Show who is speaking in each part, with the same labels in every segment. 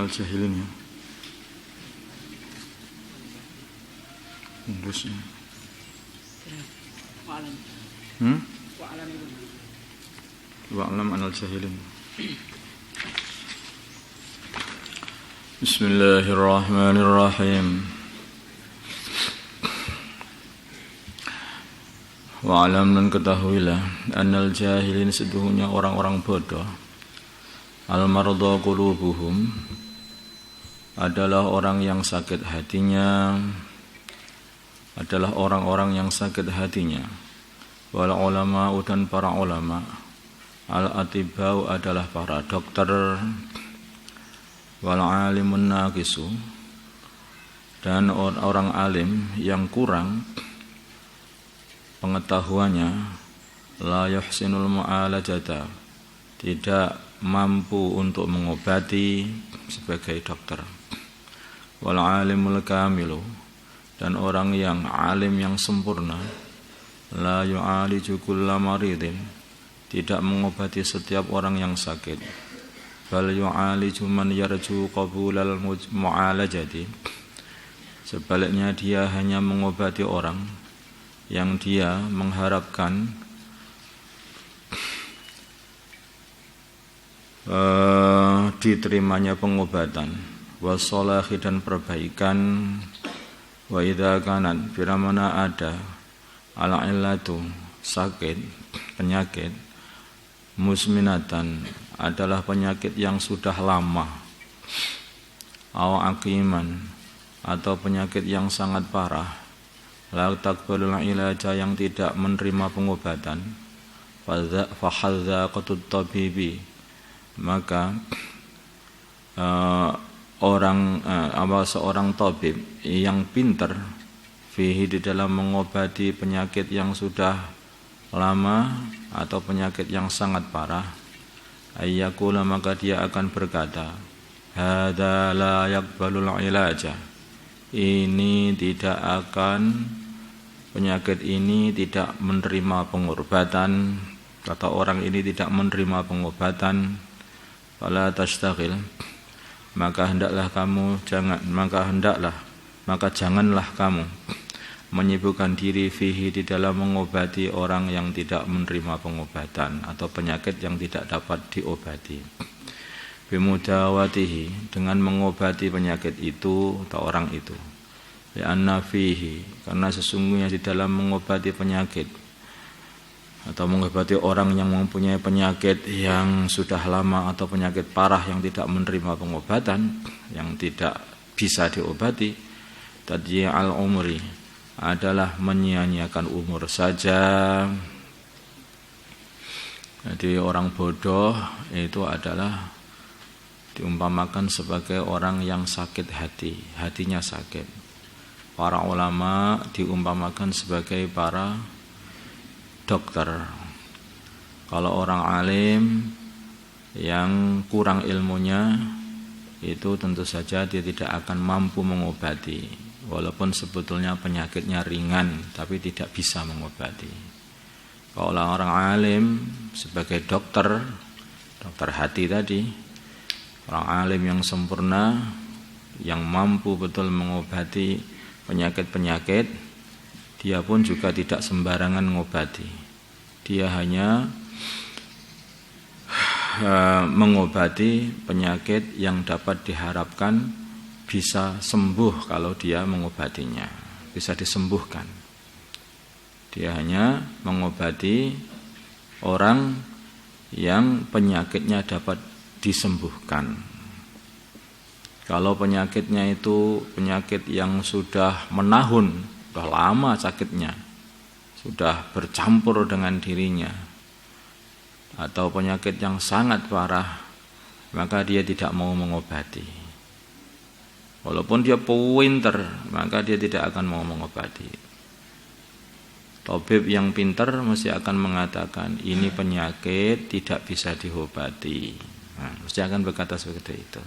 Speaker 1: anal jahilin ya. Terus wa'alam anal jahilin. Bismillahirrahmanirrahim. Wa'alam dan ketahuilah anal jahilin seduhnya orang-orang bodoh. Al-marudha qulubuhum adalah orang yang sakit hatinya, adalah orang-orang yang sakit hatinya. Wal ulama dan para ulama. Al-atibau adalah para dokter. Wal alimun naqisu dan orang alim yang kurang pengetahuannya, la yuhsinul mu'alajata, tidak mampu untuk mengobati sebagai dokter. Wal alimul kamilu dan orang yang alim yang sempurna, la yu'aliju kulla maridin, tidak mengobati setiap orang yang sakit. Bal yu'aliju man yarju qabulal mu'alajati, sebaliknya dia hanya mengobati orang yang dia mengharapkan diterimanya pengobatan, wassalahi dan perbaikan. Wa idza kanat bila mana ada al-illatu sakit, penyakit, musminatan adalah penyakit yang sudah lama, aw aqiman atau penyakit yang sangat parah, la taqbalul ilaja yang tidak menerima pengobatan, fa hadzaqatut tabibi, maka seorang tabib yang pintar fihi di dalam mengobati penyakit yang sudah lama atau penyakit yang sangat parah, ayyakula maka dia akan berkata, hadza la yaqbalul ilaja, ini tidak akan, penyakit ini tidak menerima pengobatan, kata orang ini tidak menerima pengobatan. Fala tastaghil, maka janganlah kamu menyibukkan diri fihi di dalam mengobati orang yang tidak menerima pengobatan atau penyakit yang tidak dapat diobati. Bimudawatihi, dengan mengobati penyakit itu atau orang itu. Li'anna fihi, karena sesungguhnya di dalam mengobati penyakit atau mengobati orang yang mempunyai penyakit yang sudah lama atau penyakit parah yang tidak menerima pengobatan, yang tidak bisa diobati, tadyi'al umri, adalah menyia-nyiakan umur saja. Jadi orang bodoh itu adalah diumpamakan sebagai orang yang sakit hati, hatinya sakit. Para ulama diumpamakan sebagai para dokter. Kalau orang alim yang kurang ilmunya, itu tentu saja dia tidak akan mampu mengobati, walaupun sebetulnya penyakitnya ringan, tapi tidak bisa mengobati. Kalau orang alim sebagai dokter, dokter hati tadi, orang alim yang sempurna, yang mampu betul mengobati penyakit-penyakit, dia pun juga tidak sembarangan mengobati. Dia hanya mengobati penyakit yang dapat diharapkan bisa sembuh kalau dia mengobatinya, bisa disembuhkan. Dia hanya mengobati orang yang penyakitnya dapat disembuhkan. Kalau penyakitnya itu penyakit yang sudah menahun, sudah lama sakitnya, sudah bercampur dengan dirinya, atau penyakit yang sangat parah, maka dia tidak mau mengobati. Walaupun dia pintar, maka dia tidak akan mau mengobati. Tabib yang pintar mesti akan mengatakan ini penyakit tidak bisa diobati. Mesti akan berkata seperti itu.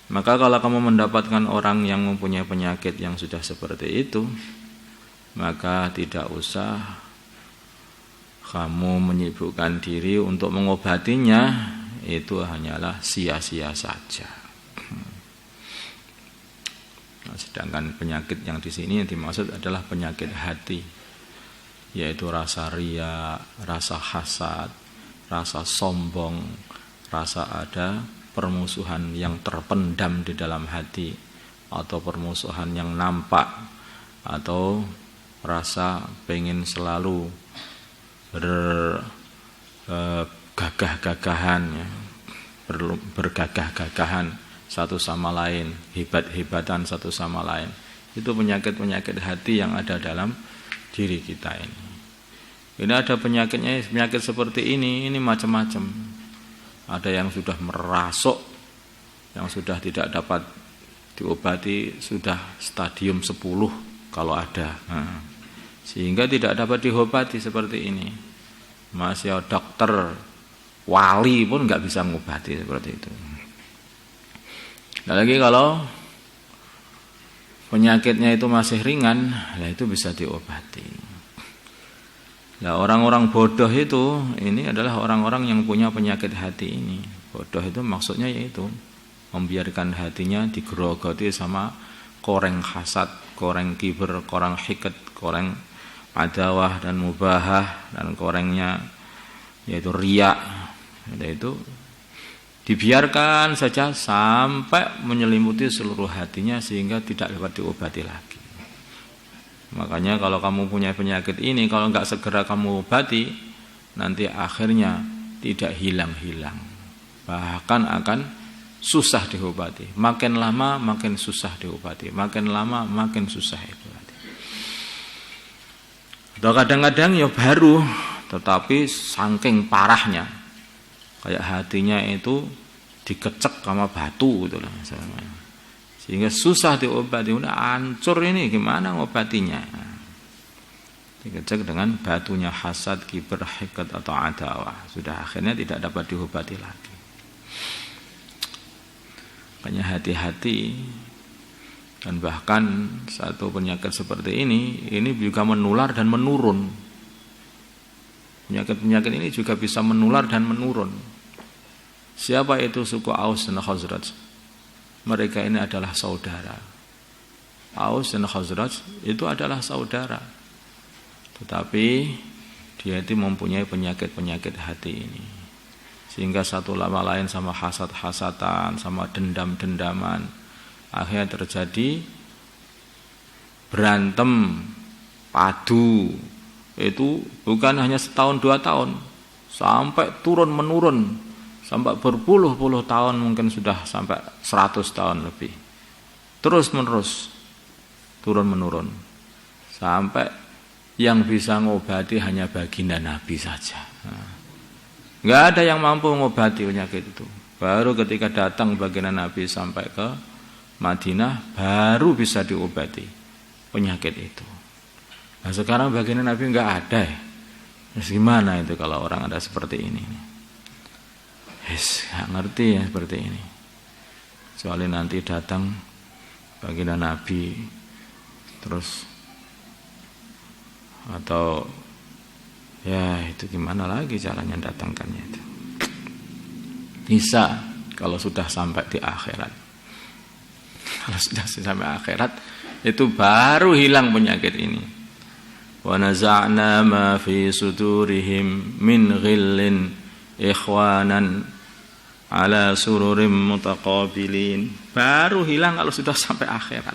Speaker 1: Maka kalau kamu mendapatkan orang yang mempunyai penyakit yang sudah seperti itu, maka tidak usah kamu menyibukkan diri untuk mengobatinya, itu hanyalah sia-sia saja. Sedangkan penyakit yang di sini yang dimaksud adalah penyakit hati, yaitu rasa riya, rasa hasad, rasa sombong, rasa ada permusuhan yang terpendam di dalam hati, atau permusuhan yang nampak, atau rasa pengen selalu bergagah-gagahan, ya, bergagah-gagahan satu sama lain, hebat-hebatan satu sama lain. Itu penyakit-penyakit hati yang ada dalam diri kita ini. Ini ada penyakitnya, penyakit seperti ini macam-macam. Ada yang sudah merasuk, yang sudah tidak dapat diobati, sudah stadium 10 kalau ada. Sehingga tidak dapat diobati seperti ini. Masih dokter wali pun nggak bisa mengobati seperti itu. Nah, lagi kalau penyakitnya itu masih ringan, nah itu bisa diobati. Nah, orang-orang bodoh itu ini adalah orang-orang yang punya penyakit hati ini. Bodoh itu maksudnya yaitu membiarkan hatinya digerogoti sama koreng hasad, koreng kiber, koreng hiket, koreng adawah dan mubahah, dan korengnya yaitu riya. Yaitu dibiarkan saja sampai menyelimuti seluruh hatinya sehingga tidak dapat diobati lagi. Makanya kalau kamu punya penyakit ini, kalau enggak segera kamu obati, nanti akhirnya tidak hilang-hilang, bahkan akan susah diobati. Makin lama makin susah diobati, makin lama makin susah diobati. Atau kadang-kadang ya baru, tetapi saking parahnya, kayak hatinya itu dikecek sama batu gitu lah, sehingga susah diobati. Udah hancur ini, gimana ngobatinya? Dikecek dengan batunya hasad, kiber, hikat atau adawah. Sudah akhirnya tidak dapat diobati lagi. Makanya hati-hati. Dan bahkan satu penyakit seperti ini juga menular dan menurun. Penyakit-penyakit ini juga bisa menular dan menurun. Siapa itu suku Aus dan Khazraj? Mereka ini adalah saudara. Aus dan Khazraj itu adalah saudara. Tetapi dia itu mempunyai penyakit-penyakit hati ini. Sehingga satu sama lain sama hasad-hasatan, sama dendam-dendaman. Akhirnya terjadi berantem, padu. Itu bukan hanya setahun 2 tahun, sampai turun-menurun, sampai berpuluh-puluh tahun, mungkin sudah sampai 100 tahun lebih. Terus-menerus turun-menurun, sampai yang bisa ngobati hanya baginda Nabi saja. Nggak ada yang mampu mengobati penyakit itu. Baru ketika datang baginda Nabi sampai ke Madinah, baru bisa diobati penyakit itu. Nah, sekarang baginda Nabi nggak ada ya. Terus gimana itu kalau orang ada seperti ini? Nggak ngerti ya seperti ini. Kecuali nanti datang baginda Nabi, terus atau ya itu gimana lagi caranya datangkannya itu. Bisa kalau sudah sampai di akhirat. Kalau sudah sampai akhirat itu baru hilang penyakit ini. Wa naza'na ma fi sudurihim min ghillin ikhwanan ala sururim mutaqabilin. Baru hilang kalau sudah sampai akhirat.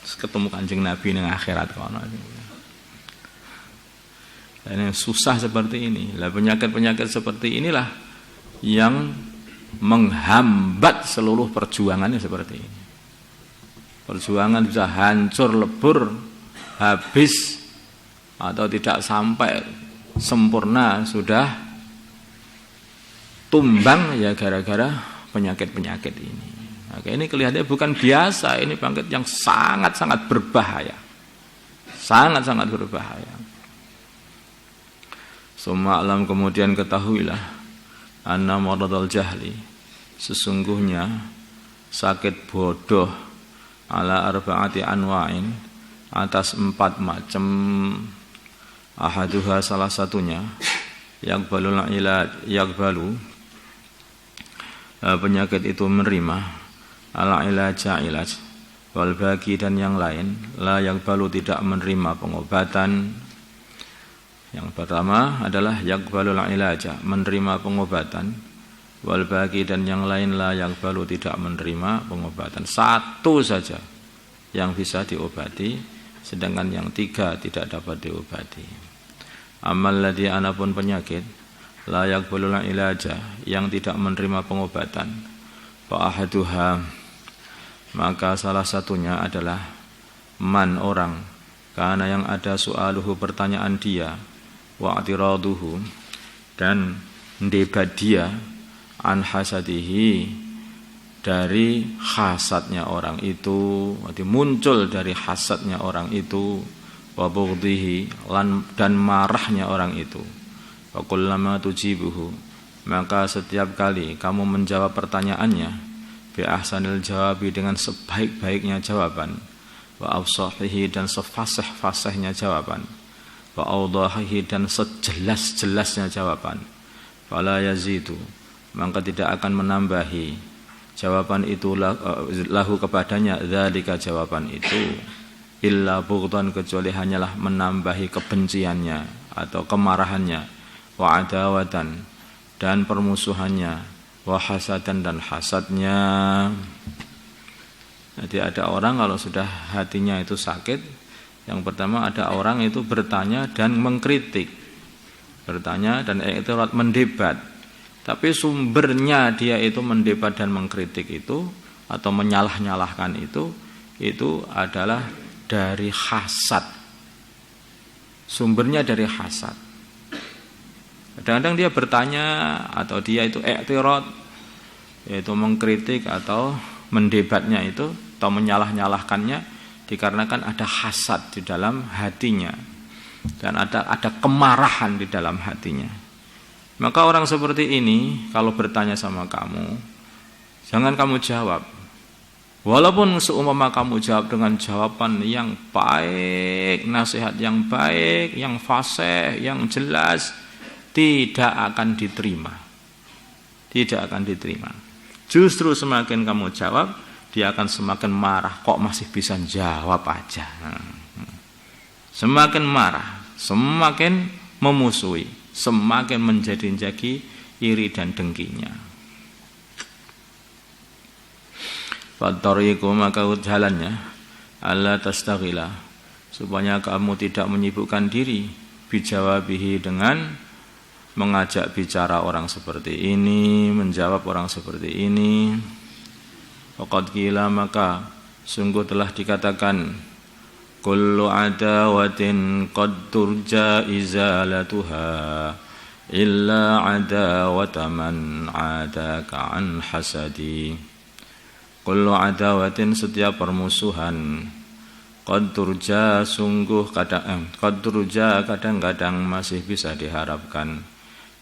Speaker 1: Terus ketemu Kanjeng Nabi nang akhirat kono. Dan yang susah seperti ini. Lah penyakit-penyakit seperti inilah yang menghambat seluruh perjuangannya seperti ini. Perjuangan bisa hancur lebur, habis, atau tidak sampai sempurna, sudah tumbang ya gara-gara penyakit-penyakit ini. Maka ini kelihatannya bukan biasa, ini penyakit yang sangat-sangat berbahaya. Sangat-sangat berbahaya. Summa alam, kemudian ketahuilah, anna maradul jahli, sesungguhnya sakit bodoh, ala arba'ati anwa'in, atas 4 macam. Ahaduha, salah satunya, yakbalul ilaj, yakbalu, penyakit itu menerima, ala ilaja ilaj, wal baqi dan yang lain la yaqbalu tidak menerima pengobatan. Yang pertama adalah yaqbalul ilaja, menerima pengobatan, wal baqi dan yang lain la yaqbalu tidak menerima pengobatan. Satu saja yang bisa diobati, sedangkan yang tiga tidak dapat diobati. Amal ladzi anapun penyakit la yaqbalul ilaja, yang tidak menerima pengobatan, fa ahaduha, maka salah satunya adalah man orang, karena yang ada soaluhu pertanyaan dia, wa atiraduhu dan debat dia, an hasadihi dari hasadnya orang itu, muncul dari hasadnya orang itu, wa bughdhihi dan marahnya orang itu. Wa kullama tujibuhu, maka setiap kali kamu menjawab pertanyaannya, bi ahsanil jawabi dengan sebaik-baiknya jawaban, wa afsahihi dan sefasih-fasihnya jawaban, wa awdahihi dan sejelas-jelasnya jawaban, fala yazidu, maka tidak akan menambahi jawaban itu lahu kepadanya dzalika jawaban itu illa bughdan, kecuali hanyalah menambahi kebenciannya atau kemarahannya, wa adawatan dan permusuhannya, wa hasadan dan hasadnya. Jadi ada orang kalau sudah hatinya itu sakit, yang pertama ada orang itu bertanya dan mengkritik, bertanya dan itu mendebat, tapi sumbernya dia itu mendebat dan mengkritik itu atau menyalah-nyalahkan itu adalah dari hasad. Sumbernya dari hasad. Kadang-kadang dia bertanya atau dia itu i'tirad, yaitu mengkritik atau mendebatnya itu atau menyalah-nyalahkannya dikarenakan ada hasad di dalam hatinya dan ada kemarahan di dalam hatinya. Maka orang seperti ini kalau bertanya sama kamu, jangan kamu jawab. Walaupun seumpama kamu jawab dengan jawaban yang baik, nasihat yang baik, yang fasih, yang jelas, tidak akan diterima. Tidak akan diterima. Justru semakin kamu jawab, dia akan semakin marah. Kok masih bisa jawab aja? Semakin marah, semakin memusuhi, semakin menjadi-jadi iri dan dengkinya. Fattariqu, maka jalannya alla tastaghila, supaya kamu tidak menyibukkan diri bijawabihi dengan mengajak bicara orang seperti ini, menjawab orang seperti ini. Faqad qila, maka sungguh telah dikatakan, kullu adawatin qad turja izalatuha illa adawata man adaka an hasadi. Kullu adawatin, setiap permusuhan, qad turja sungguh kadang-kadang masih bisa diharapkan,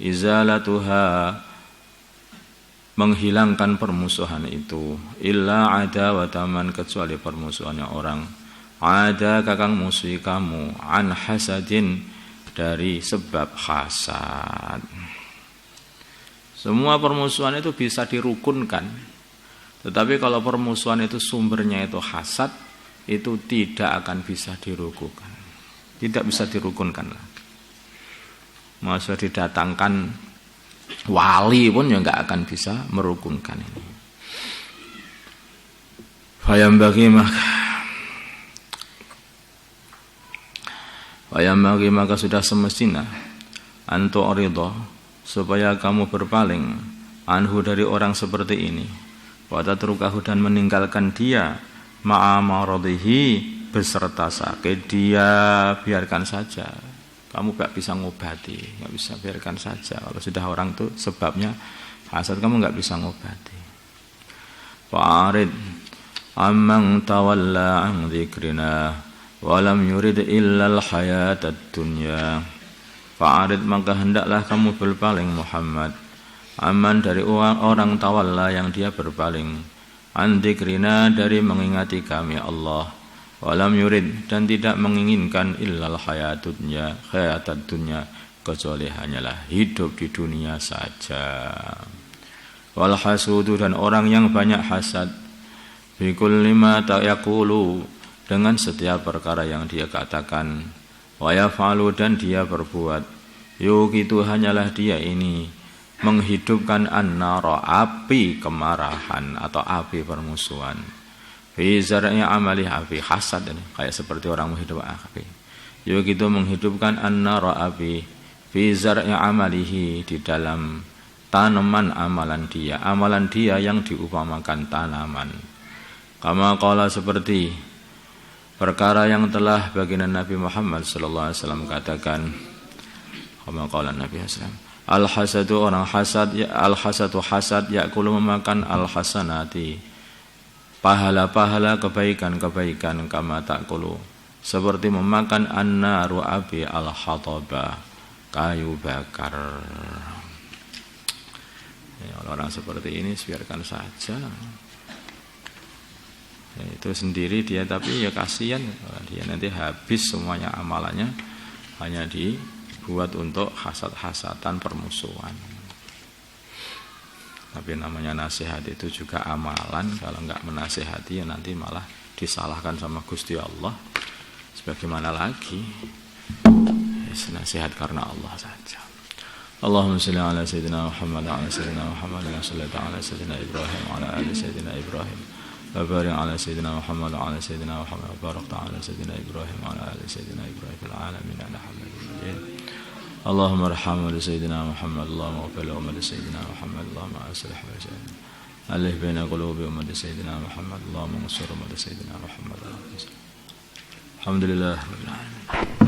Speaker 1: izalatuha menghilangkan permusuhan itu, illa adawata man, kecuali permusuhannya orang ada kakang musuhi kamu, an hasadin, dari sebab hasad. Semua permusuhan itu bisa dirukunkan, tetapi kalau permusuhan itu sumbernya itu hasad, itu tidak akan bisa dirukunkan, tidak bisa dirukunkan lagi. Masa didatangkan wali pun ya nggak akan bisa merukunkan ini. Fayambagi maka sudah semestinya antu ridho, supaya kamu berpaling anhu, dari orang seperti ini, wa tatrukahu, dan meninggalkan dia, ma'amaradhihi, beserta sakit dia, biarkan saja. Kamu gak bisa ngobati, gak bisa, biarkan saja. Kalau sudah orang itu sebabnya hasad, kamu gak bisa ngobati. Fa'arid amman tawalla an dzikrina walam yurid illal hayatad dunya. Fa'arid, maka hendaklah kamu berpaling Muhammad, aman, dari orang tawalla yang dia berpaling, an dzikrina, dari mengingati kami Allah, walam yurid, dan tidak menginginkan illal hayatad dunya, kecuali hanyalah hidup di dunia saja. Wal hasudu, dan orang yang banyak hasad, Fi kulli ma yaqulu, dengan setiap perkara yang dia katakan, wa yaf'alu, dan dia berbuat. Yuqitu, hanyalah dia ini menghidupkan an-nara, api kemarahan atau api permusuhan. Fi zar'i amali, api hasad, kayak seperti orang menghidupkan api. Yuqitu, menghidupkan an-nara, api, fi zar'i amalihi, di dalam tanaman amalan dia yang diumpamakan tanaman. Kama qala, seperti perkara yang telah baginda Nabi Muhammad sallallahu alaihi wasallam katakan. Kama qala Nabi sallallahu al-hasadu, orang hasad, al-hasadu hasad, yakulu, memakan al-hasanati, pahala-pahala kebaikan-kebaikan, kama takulu, seperti memakan an-naru, api, al-hataba, kayu bakar. Ya, orang seperti ini biarkan saja. Ya, itu sendiri dia, tapi ya kasihan dia nanti habis semuanya amalannya hanya dibuat untuk hasad-hasatan, permusuhan. Tapi namanya nasihat itu juga amalan. Kalau enggak menasihati ya nanti malah disalahkan sama Gusti Allah. Sebagaimana lagi ya, nasihat karena Allah saja. Allahumma shalli ala sayyidina Muhammad wa ala sayyidina Muhammad wa sallallahu ala sayyidina Ibrahim wa ala ali sayyidina Ibrahim. وبارك على سيدنا محمد وعلى سيدنا محمد وبارك على سيدنا إبراهيم وعلى آل سيدنا إبراهيم في العالمين إنك حميد مجيد. اللهم ارحم سيدنا محمد، اللهم اغفر لأمة سيدنا محمد، اللهم أصلح وجهنا، ألف بين قلوب أمة سيدنا محمد، اللهم انصر أمة سيدنا محمد. الحمد لله رب العالمين.